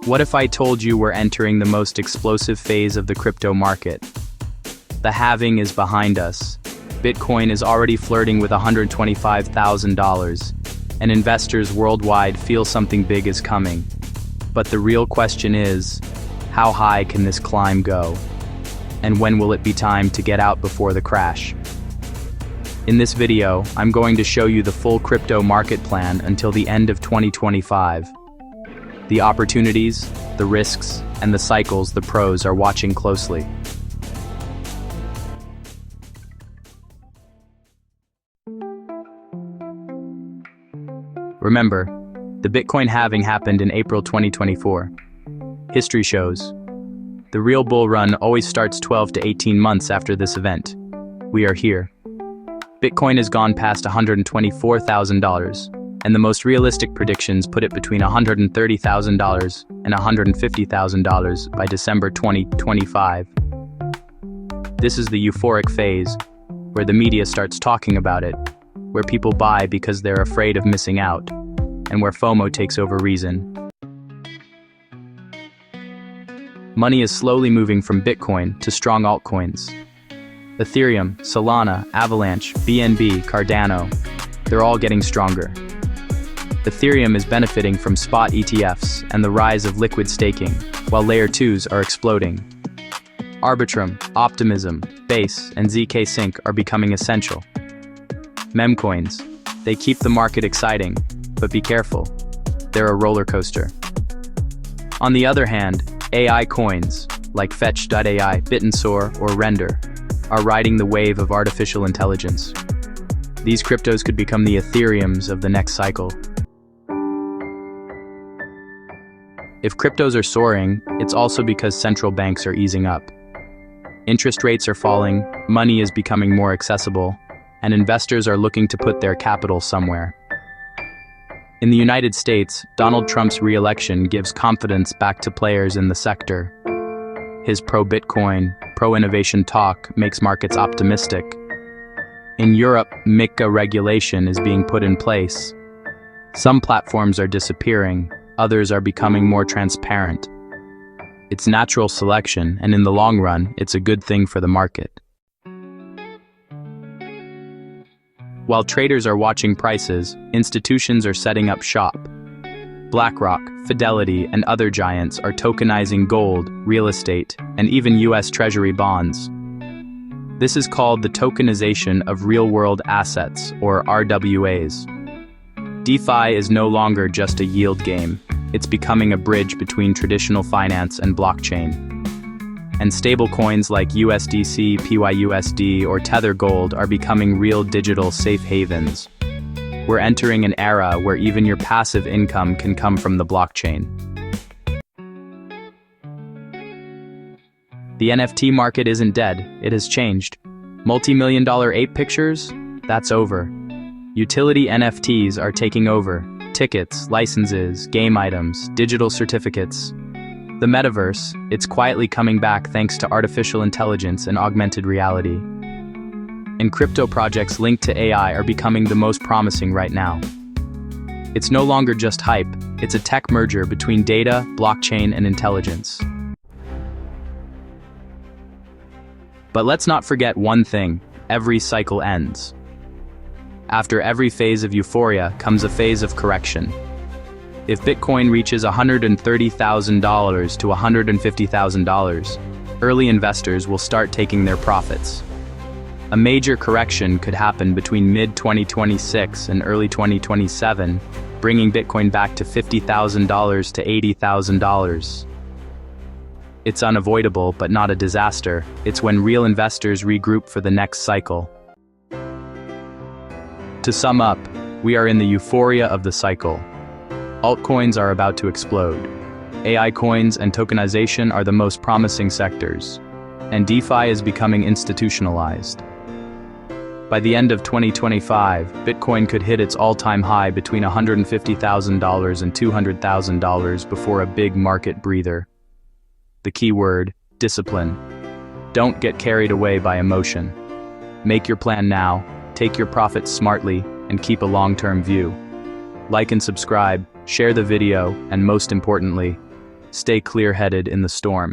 What if I told you we're entering the most explosive phase of the crypto market? The halving is behind us. Bitcoin is already flirting with $125,000, and investors worldwide feel something big is coming. But the real question is, how high can this climb go? And when will it be time to get out before the crash? In this video, I'm going to show you the full crypto market plan until the end of 2025. The opportunities, the risks, and the cycles the pros are watching closely. Remember, the Bitcoin halving happened in April 2024. History shows the real bull run always starts 12 to 18 months after this event. We are here. Bitcoin has gone past $124,000, and the most realistic predictions put it between $130,000 and $150,000 by December 2025. This is the euphoric phase, where the media starts talking about it, where people buy because they're afraid of missing out, and where FOMO takes over reason. Money is slowly moving from Bitcoin to strong altcoins. Ethereum, Solana, Avalanche, BNB, Cardano, they're all getting stronger. Ethereum is benefiting from spot ETFs and the rise of liquid staking, while Layer 2s are exploding. Arbitrum, Optimism, Base, and ZK Sync are becoming essential. Memcoins, they keep the market exciting, but be careful, they're a roller coaster. On the other hand, AI coins, like Fetch.ai, Bitensor, or Render, are riding the wave of artificial intelligence. These cryptos could become the Ethereums of the next cycle. If cryptos are soaring, it's also because central banks are easing up. Interest rates are falling, money is becoming more accessible, and investors are looking to put their capital somewhere. In the United States, Donald Trump's re-election gives confidence back to players in the sector. His pro-Bitcoin, pro-innovation talk makes markets optimistic. In Europe, MiCA regulation is being put in place. Some platforms are disappearing, others are becoming more transparent. It's natural selection, and in the long run, it's a good thing for the market. While traders are watching prices, institutions are setting up shop. BlackRock, Fidelity, and other giants are tokenizing gold, real estate, and even US Treasury bonds. This is called the tokenization of real-world assets, or RWAs. DeFi is no longer just a yield game. It's becoming a bridge between traditional finance and blockchain. And stablecoins like USDC, PYUSD, or Tether Gold are becoming real digital safe havens. We're entering an era where even your passive income can come from the blockchain. The NFT market isn't dead, it has changed. Multi-million-dollar ape pictures? That's over. Utility NFTs are taking over. Tickets, licenses, game items, digital certificates. The Metaverse, it's quietly coming back thanks to artificial intelligence and augmented reality. And crypto projects linked to AI are becoming the most promising right now. It's no longer just hype, it's a tech merger between data, blockchain, and intelligence. But let's not forget one thing, every cycle ends. After every phase of euphoria comes a phase of correction. If Bitcoin reaches $130,000 to $150,000, early investors will start taking their profits. A major correction could happen between mid-2026 and early 2027, bringing Bitcoin back to $50,000 to $80,000. It's unavoidable, but not a disaster. It's when real investors regroup for the next cycle. To sum up, we are in the euphoria of the cycle. Altcoins are about to explode. AI coins and tokenization are the most promising sectors, and DeFi is becoming institutionalized. By the end of 2025, Bitcoin could hit its all-time high between $150,000 and $200,000 before a big market breather. The key word, discipline. Don't get carried away by emotion. Make your plan now, take your profits smartly, and keep a long-term view. Like and subscribe, share the video, and most importantly, Stay clear-headed in the storm.